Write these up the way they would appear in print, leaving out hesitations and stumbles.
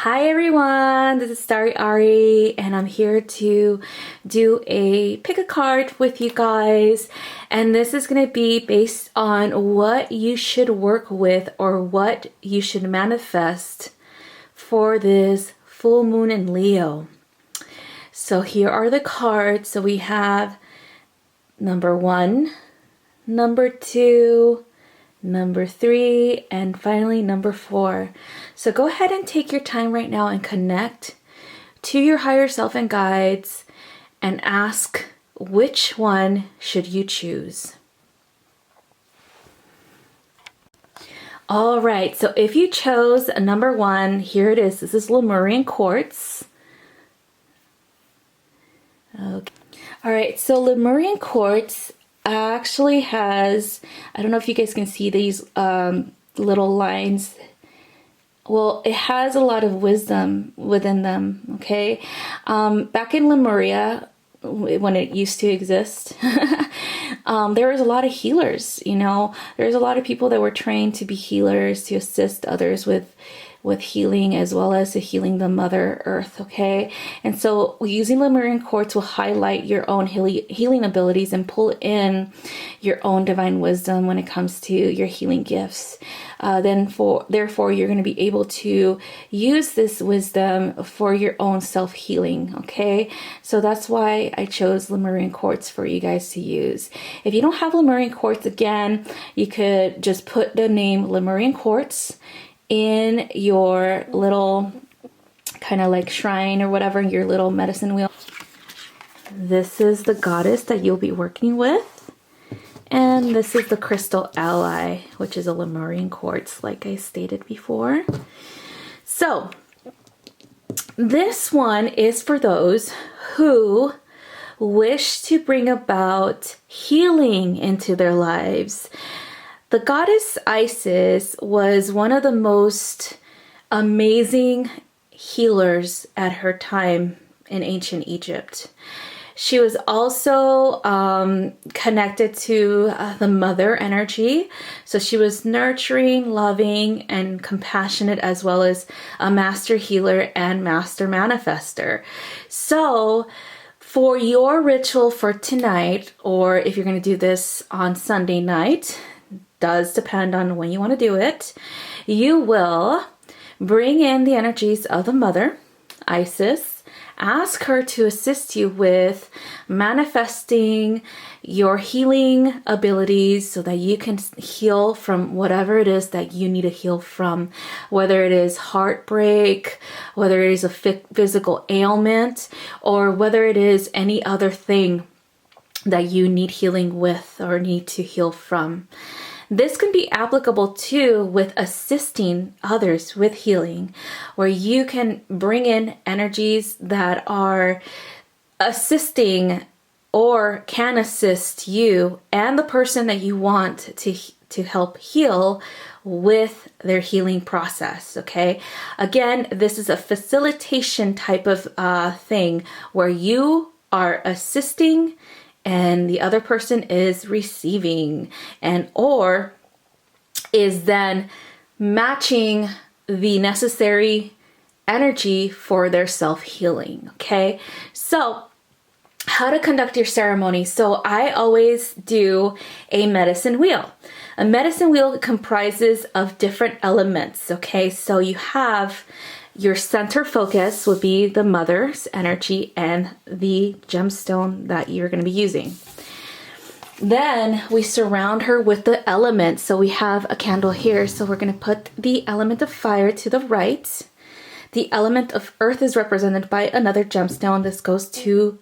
Hi everyone, this is Starry Ari and I'm here to do a pick a card with you guys, and this is going to be based on what you should work with or what you should manifest for this full moon in Leo. So here are the cards. So we have number 1, number 2, number 3, and finally number 4. So go ahead and take your time right now and connect to your higher self and guides and ask which one should you choose. All right, so if you chose number 1, here it is. This is Lemurian quartz. Okay. All right, so Lemurian quartz actually has, I don't know if you guys can see these little lines. Well, it has a lot of wisdom within them, okay? Back in Lemuria, when it used to exist, there was a lot of healers, you know? There's a lot of people that were trained to be healers, to assist others with healing, as well as to healing the Mother Earth, okay? And so using Lemurian quartz will highlight your own healing abilities and pull in your own divine wisdom when it comes to your healing gifts. Therefore, you're going to be able to use this wisdom for your own self-healing, okay? So that's why I chose Lemurian quartz for you guys to use. If you don't have Lemurian quartz, again, you could just put the name Lemurian quartz in your little kind of like shrine or whatever, your little medicine wheel. This is the goddess that you'll be working with. And this is the crystal ally, which is a Lemurian quartz, like I stated before. So this one is for those who wish to bring about healing into their lives. The goddess Isis was one of the most amazing healers at her time in ancient Egypt. She was also connected to the mother energy. So she was nurturing, loving, and compassionate, as well as a master healer and master manifester. So for your ritual for tonight, or if you're going to do this on Sunday night, does depend on when you want to do it, you will bring in the energies of the mother, Isis, ask her to assist you with manifesting your healing abilities so that you can heal from whatever it is that you need to heal from, whether it is heartbreak, whether it is a physical ailment, or whether it is any other thing that you need healing with or need to heal from. This can be applicable too with assisting others with healing, where you can bring in energies that are assisting or can assist you and the person that you want to help heal with their healing process, okay? Again, this is a facilitation type of thing where you are assisting and the other person is receiving, and or is then matching the necessary energy for their self-healing, okay? So how to conduct your ceremony. So I always do a medicine wheel. A medicine wheel comprises of different elements, okay? So you have your center focus would be the mother's energy and the gemstone that you're going to be using. Then we surround her with the elements. So we have a candle here. So we're going to put the element of fire to the right. The element of earth is represented by another gemstone. This goes to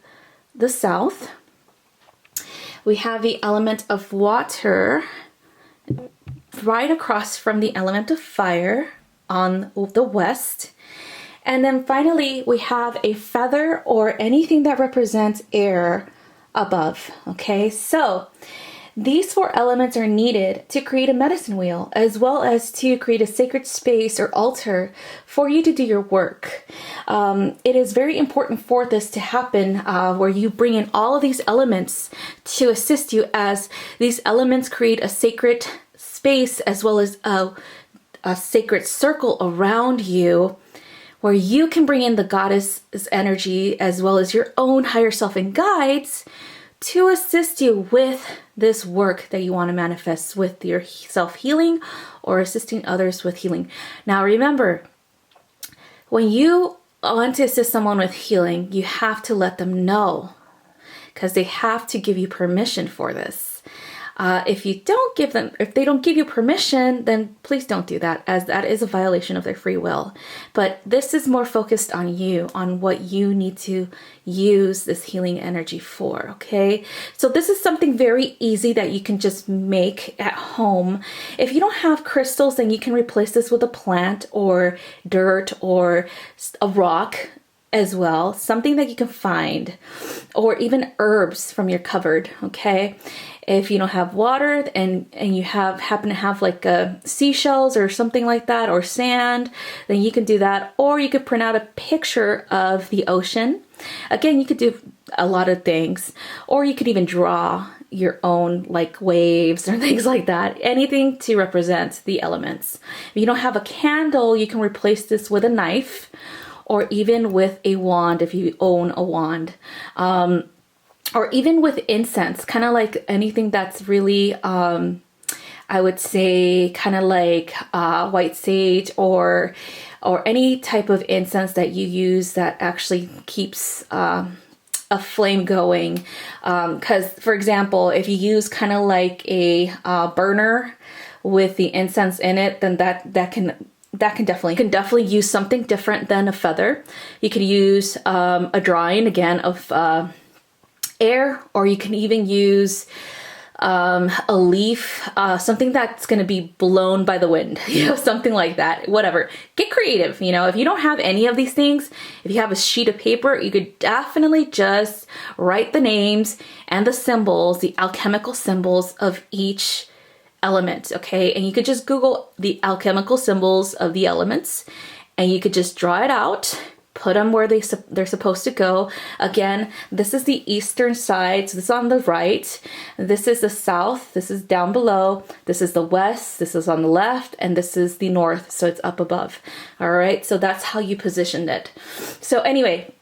the south. We have the element of water right across from the element of fire on the west. And then finally, we have a feather or anything that represents air above, okay? So these 4 elements are needed to create a medicine wheel, as well as to create a sacred space or altar for you to do your work. It is very important for this to happen where you bring in all of these elements to assist you, as these elements create a sacred space as well as a sacred circle around you where you can bring in the goddess's energy as well as your own higher self and guides to assist you with this work that you want to manifest with your self-healing or assisting others with healing. Now remember, when you want to assist someone with healing, you have to let them know, because they have to give you permission for this. If they don't give you permission, then please don't do that, as that is a violation of their free will. But this is more focused on you, on what you need to use this healing energy for, okay? So this is something very easy that you can just make at home. If you don't have crystals, then you can replace this with a plant or dirt or a rock as well, something that you can find, or even herbs from your cupboard, okay? If you don't have water and you happen to have like seashells or something like that, or sand, then you can do that. Or you could print out a picture of the ocean. Again, you could do a lot of things, or you could even draw your own like waves or things like that. Anything to represent the elements. If you don't have a candle, you can replace this with a knife, or even with a wand if you own a wand. Or even with incense, kind of like anything that's really, I would say, kind of like white sage or any type of incense that you use that actually keeps a flame going. Because, for example, if you use kind of like a burner with the incense in it, then that can definitely use something different than a feather. You could use a drawing again of air, or you can even use a leaf, something that's going to be blown by the wind, something like that. Whatever. Get creative. If you don't have any of these things, if you have a sheet of paper, you could definitely just write the names and the symbols, the alchemical symbols of each element, okay? And you could just Google the alchemical symbols of the elements, and you could just draw it out, put them where they're supposed to go. Again, this is the eastern side, so this is on the right. This is the south, this is down below. This is the west, this is on the left, and this is the north, so it's up above. All right, so that's how you positioned it. So anyway,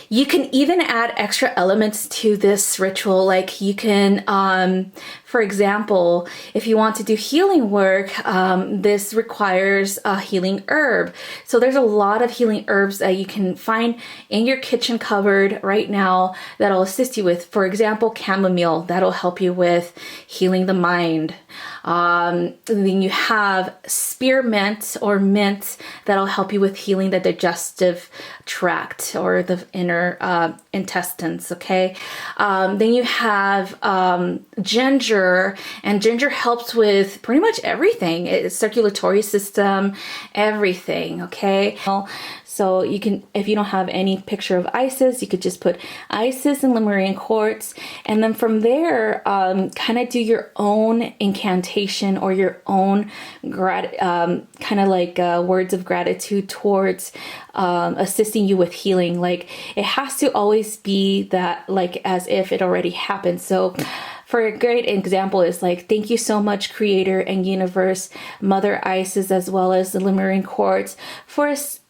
you can even add extra elements to this ritual. Like you can, for example, if you want to do healing work, this requires a healing herb. So there's a lot of healing herbs that you can find in your kitchen cupboard right now that'll assist you with, for example, chamomile, that'll help you with healing the mind. Then you have spearmint or mint that'll help you with healing the digestive tract or the inner intestines, okay? Then you have ginger, and ginger helps with pretty much everything. It's circulatory system, everything, okay? So you can, if you don't have any picture of Isis, you could just put Isis and Lemurian quartz, and then from there, kind of do your own incantation or your own kind of like words of gratitude towards assisting you with healing. Like it has to always be that, like, as if it already happened. So for a great example is like, thank you so much, Creator and Universe, Mother Isis, as well as the Lemurian Quartz,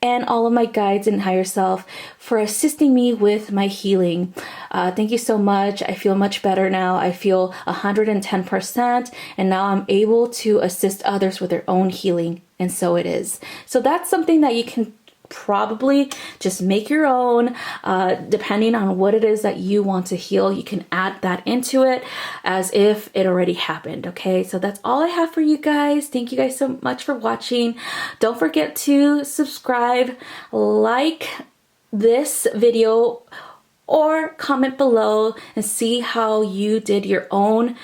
and all of my guides and higher self for assisting me with my healing. Thank you so much. I feel much better now. I feel 110%, and now I'm able to assist others with their own healing. And so it is. So that's something that you can probably just make your own, depending on what it is that you want to heal. You can add that into it as if it already happened. Okay, so that's all I have for you guys. Thank you guys so much for watching. Don't forget to subscribe, like this video, or comment below and see how you did your own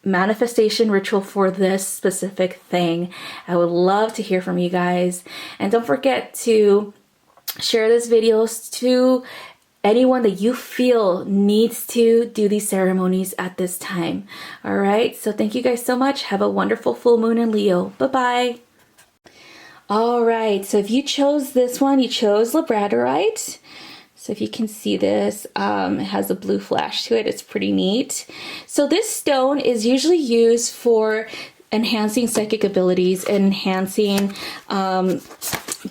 manifestation ritual for this specific thing. I would love to hear from you guys. And don't forget to share this video to anyone that you feel needs to do these ceremonies at this time. All right, so thank you guys so much. Have a wonderful full moon in Leo. Bye-bye. All right, so if you chose this one, you chose labradorite. So if you can see this, it has a blue flash to it. It's pretty neat. So this stone is usually used for enhancing psychic abilities, enhancing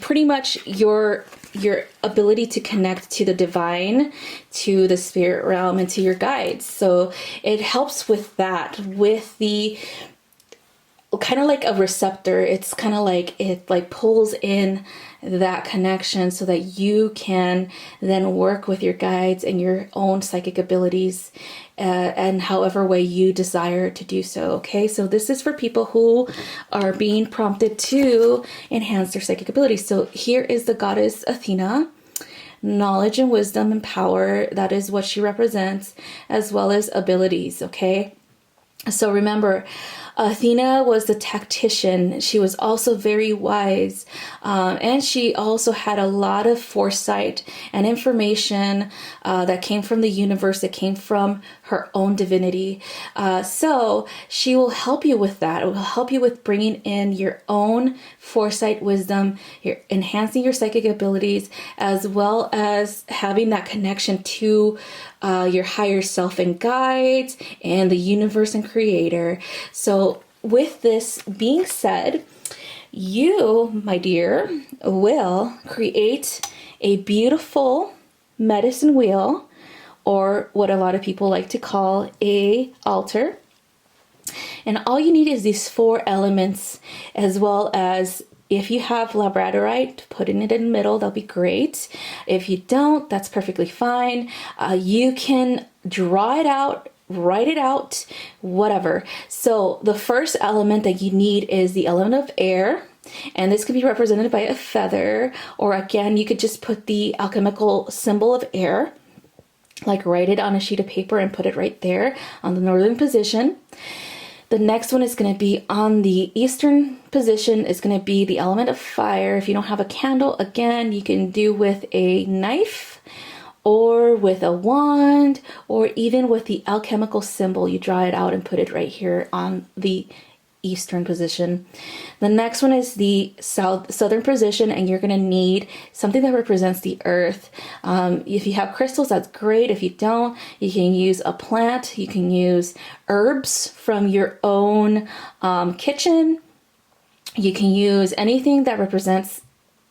pretty much your ability to connect to the divine, to the spirit realm, and to your guides. So it helps with that, with the kind of like a receptor. It's kind of like it like pulls in that connection so that you can then work with your guides and your own psychic abilities and however way you desire to do so. Okay, so this is for people who are being prompted to enhance their psychic abilities. So here is the goddess Athena. Knowledge and wisdom and power, that is what she represents, as well as abilities. Okay, so remember, Athena was the tactician. She was also very wise, and she also had a lot of foresight and information that came from the universe, that came from her own divinity. So she will help you with that. It will help you with bringing in your own foresight, wisdom, enhancing your psychic abilities, as well as having that connection to your higher self and guides and the universe and creator. So with this being said, you, my dear, will create a beautiful medicine wheel, or what a lot of people like to call a altar. And all you need is these 4 elements, as well as if you have labradorite, putting it in the middle, that'll be great. If you don't, that's perfectly fine. You can draw it out, write it out, whatever. So the first element that you need is the element of air. And this could be represented by a feather, or again, you could just put the alchemical symbol of air, like write it on a sheet of paper and put it right there on the northern position. The next one is going to be on the eastern position, is going to be the element of fire. If you don't have a candle, again, you can do with a knife or with a wand, or even with the alchemical symbol. You draw it out and put it right here on the eastern position. The next one is the southern position, and you're going to need something that represents the earth. If you have crystals, that's great. If you don't, you can use a plant. You can use herbs from your own kitchen. You can use anything that represents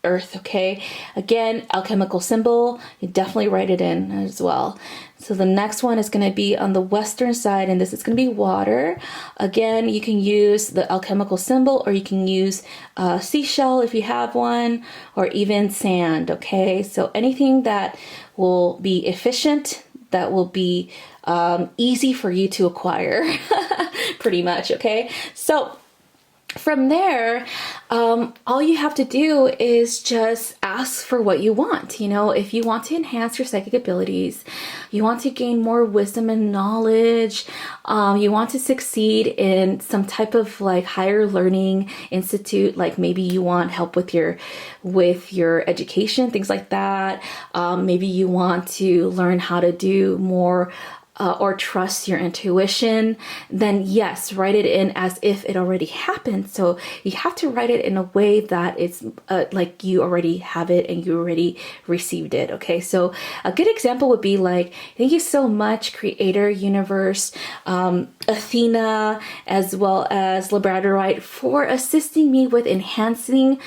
earth. Okay, again, alchemical symbol, you definitely write it in as well. So the next one is going to be on the western side, and this is going to be water. Again, you can use the alchemical symbol, or you can use a seashell if you have one, or even sand. Okay, so anything that will be efficient, that will be easy for you to acquire, pretty much. Okay, so from there, all you have to do is just ask for what you want. You know, if you want to enhance your psychic abilities, you want to gain more wisdom and knowledge, you want to succeed in some type of like higher learning institute, like maybe you want help with your education, things like that. Maybe you want to learn how to do more or trust your intuition, then yes, write it in as if it already happened. So you have to write it in a way that it's like you already have it and you already received it. Okay, so a good example would be like, thank you so much, Creator, Universe, Athena, as well as Labradorite, for assisting me with enhancing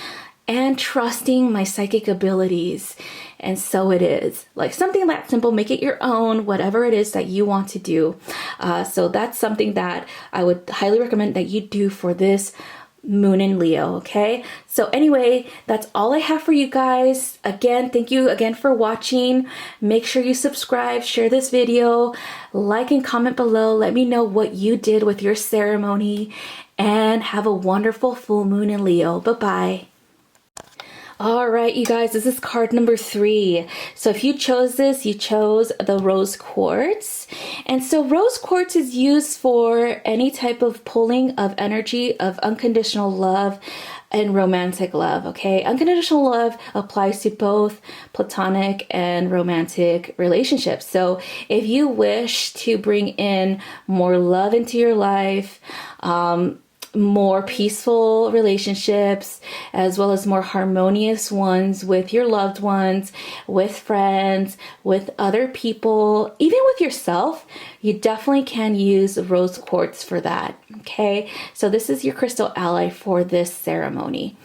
and trusting my psychic abilities. And so it is. Like something that simple, make it your own, whatever it is that you want to do. So that's something that I would highly recommend that you do for this moon in Leo, okay? So anyway, that's all I have for you guys. Again, thank you again for watching. Make sure you subscribe, share this video, like and comment below. Let me know what you did with your ceremony, and have a wonderful full moon in Leo. Bye-bye. All right, you guys, this is card number 3. So if you chose this, you chose the rose quartz. And so rose quartz is used for any type of pulling of energy of unconditional love and romantic love, okay? Unconditional love applies to both platonic and romantic relationships. So if you wish to bring in more love into your life, more peaceful relationships, as well as more harmonious ones with your loved ones, with friends, with other people, even with yourself, you definitely can use rose quartz for that. Okay, so this is your crystal ally for this ceremony.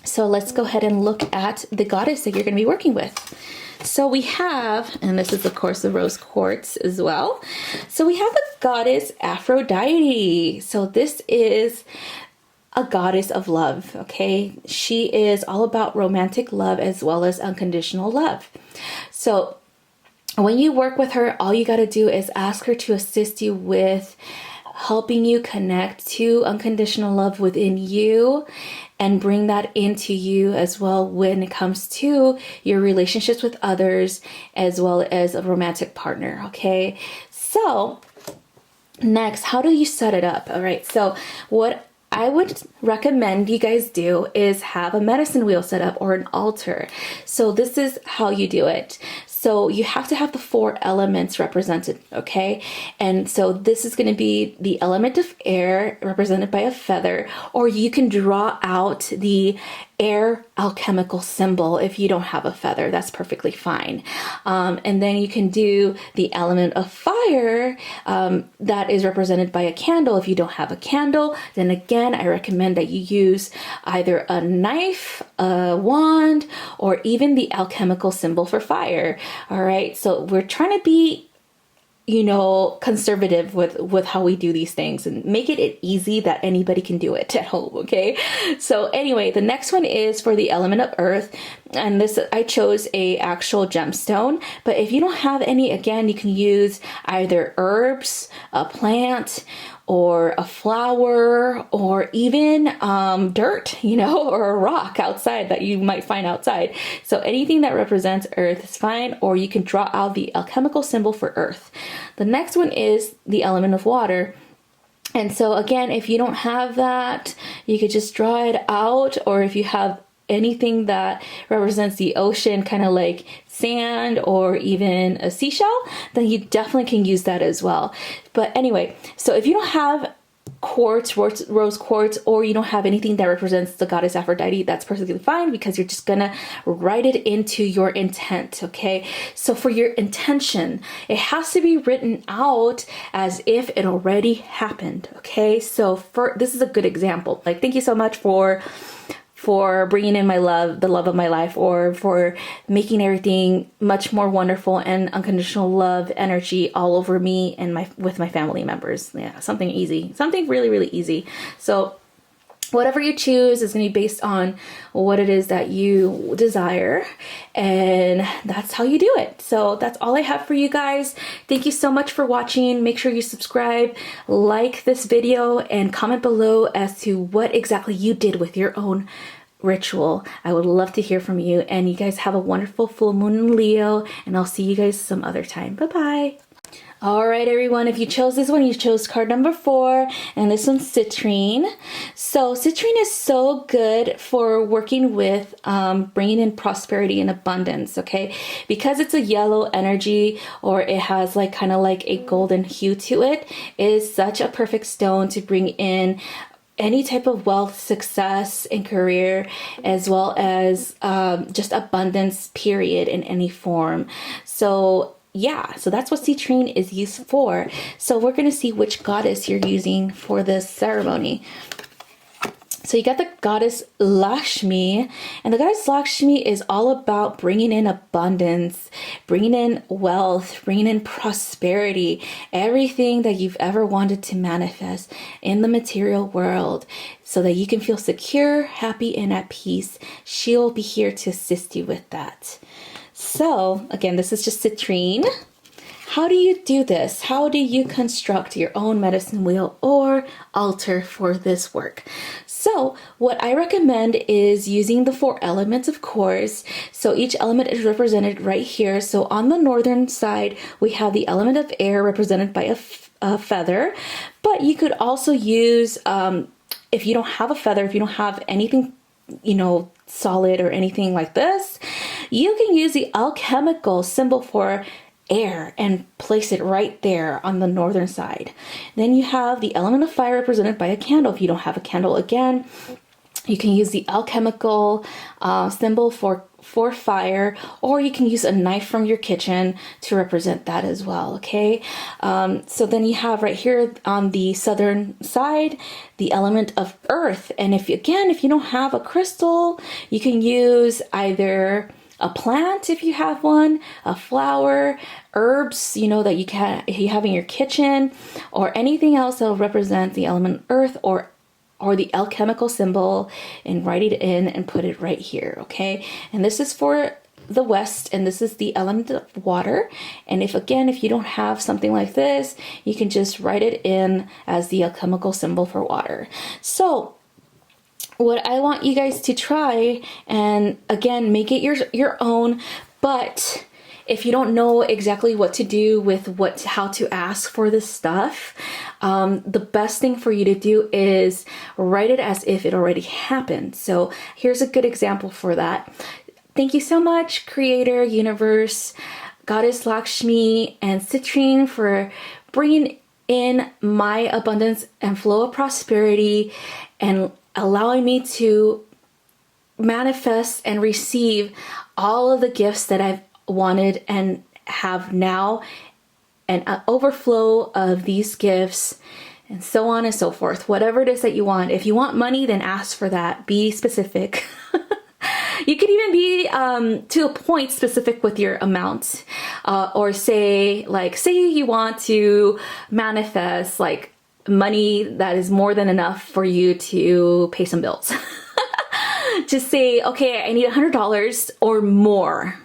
So let's go ahead and look at the goddess that you're going to be working with. So we have, and this is of course the rose quartz as well. So we have the goddess Aphrodite. So this is a goddess of love, okay? She is all about romantic love as well as unconditional love. So when you work with her, all you got to do is ask her to assist you with helping you connect to unconditional love within you and bring that into you as well when it comes to your relationships with others as well as a romantic partner, okay? So next, how do you set it up? All right, so what I would recommend you guys do is have a medicine wheel set up or an altar. So this is how you do it. So you have to have the 4 elements represented, okay? And so this is going to be the element of air represented by a feather, or you can draw out the air alchemical symbol if you don't have a feather. That's perfectly fine. And then you can do the element of fire that is represented by a candle. If you don't have a candle, then again, I recommend that you use either a knife, a wand, or even the alchemical symbol for fire. All right, so we're trying to be, you know, conservative with how we do these things and make it easy that anybody can do it at home, okay? So anyway, the next one is for the element of earth, and this I chose a actual gemstone, but if you don't have any, again, you can use either herbs, a plant, or a flower, or even dirt, you know, or a rock outside that you might find outside. So anything that represents earth is fine, or you can draw out the alchemical symbol for earth. The next one is the element of water. And so again, if you don't have that, you could just draw it out, or if you have anything that represents the ocean, kind of like sand or even a seashell, then you definitely can use that as well. But anyway, so if you don't have quartz, rose quartz, or you don't have anything that represents the goddess Aphrodite, that's perfectly fine, because you're just gonna write it into your intent, okay? So for your intention, it has to be written out as if it already happened, okay? So this is a good example. Like, thank you so much for bringing in my love, the love of my life, or for making everything much more wonderful and unconditional love energy all over me and with my family members. Yeah, something easy, something really, really easy. So whatever you choose is going to be based on what it is that you desire, and that's how you do it. So that's all I have for you guys. Thank you so much for watching. Make sure you subscribe, like this video, and comment below as to what exactly you did with your own ritual. I would love to hear from you, and you guys have a wonderful full moon in Leo, and I'll see you guys some other time. Bye-bye. All right, everyone, if you chose this one, you chose card number 4, and this one's citrine. So citrine is so good for working with bringing in prosperity and abundance, okay? Because it's a yellow energy, or it has like kind of like a golden hue to it, is such a perfect stone to bring in any type of wealth, success, and career, as well as just abundance, period, in any form. So yeah, so that's what citrine is used for. So we're going to see which goddess you're using for this ceremony. So you got the goddess Lakshmi, and the goddess Lakshmi is all about bringing in abundance, bringing in wealth, bringing in prosperity, everything that you've ever wanted to manifest in the material world so that you can feel secure, happy, and at peace. She'll be here to assist you with that. So again, this is just citrine. How do you do this? How do you construct your own medicine wheel or altar for this work? So what I recommend is using the 4 elements, of course. So each element is represented right here. So on the northern side, we have the element of air represented by a feather. But you could also use, if you don't have a feather, if you don't have anything, you know, solid or anything like this, you can use the alchemical symbol for air and place it right there on the northern side. Then you have the element of fire represented by a candle. If you don't have a candle, again, you can use the alchemical symbol for fire, or you can use a knife from your kitchen to represent that as well, okay? So then you have right here on the southern side, the element of earth. And if you don't have a crystal, you can use either a plant if you have one, a flower, herbs, that you have in your kitchen, or anything else that will represent the element earth, or the alchemical symbol, and write it in and put it right here, okay? And this is for the west, and this is the element of water. And if you don't have something like this, you can just write it in as the alchemical symbol for water. So what I want you guys to try, and again, make it your own, but if you don't know exactly what to do with how to ask for this stuff, the best thing for you to do is write it as if it already happened. So here's a good example for that. Thank you so much, Creator, Universe, Goddess Lakshmi, and Citrine, for bringing in my abundance and flow of prosperity and allowing me to manifest and receive all of the gifts that I've wanted and have now, and an overflow of these gifts, and so on and so forth. Whatever it is that you want. If you want money, then ask for that. Be specific. You could even be to a point specific with your amount, or say you want to manifest like money that is more than enough for you to pay some bills. Just say, okay, I need $100 or more.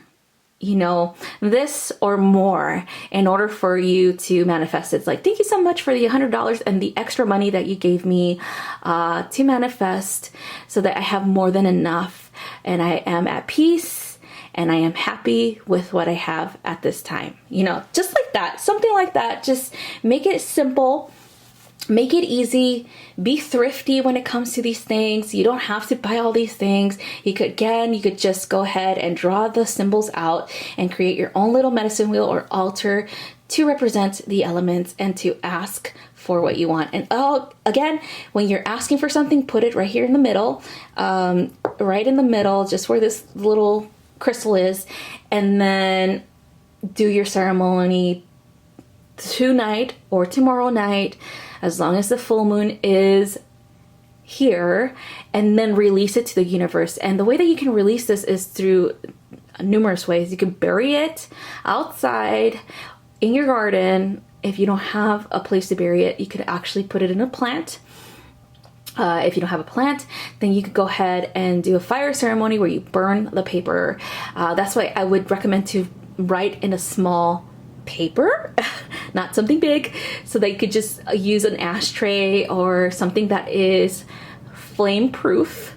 This or more in order for you to manifest. It's like, thank you so much for the $100 and the extra money that you gave me to manifest, so that I have more than enough, and I am at peace, and I am happy with what I have at this time. Just like that, something like that. Just make it simple. Make it easy. Be thrifty when it comes to these things. You don't have to buy all these things. You could just go ahead and draw the symbols out and create your own little medicine wheel or altar to represent the elements and to ask for what you want. And again, when you're asking for something, put it right here in the middle, right in the middle, just where this little crystal is, and then do your ceremony tonight or tomorrow night, as long as the full moon is here, and then release it to the universe. And the way that you can release this is through numerous ways. You can bury it outside in your garden. If you don't have a place to bury it, you could actually put it in a plant. If you don't have a plant, then you could go ahead and do a fire ceremony where you burn the paper. That's why I would recommend to write in a small paper, not something big, so that you could just use an ashtray or something that is flame proof,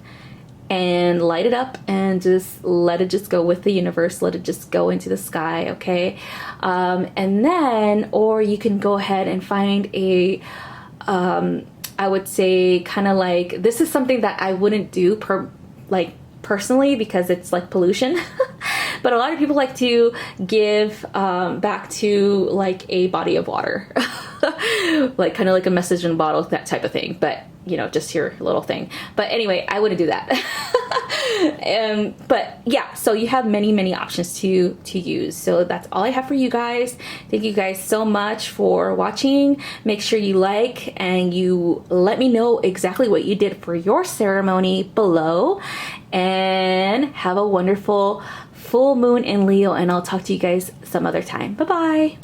and light it up and just let it just go with the universe. Let it just go into the sky, okay? And then, or you can go ahead and find a I would say kind of like, this is something that I wouldn't do personally, because it's like pollution. But a lot of people like to give back to like a body of water, like kind of like a message in a bottle, that type of thing. But just your little thing. But anyway, I wouldn't do that. But yeah, so you have many options to use. So that's all I have for you guys. Thank you guys so much for watching. Make sure you like, and you let me know exactly what you did for your ceremony below. And have a wonderful full moon in Leo, and I'll talk to you guys some other time. Bye-bye.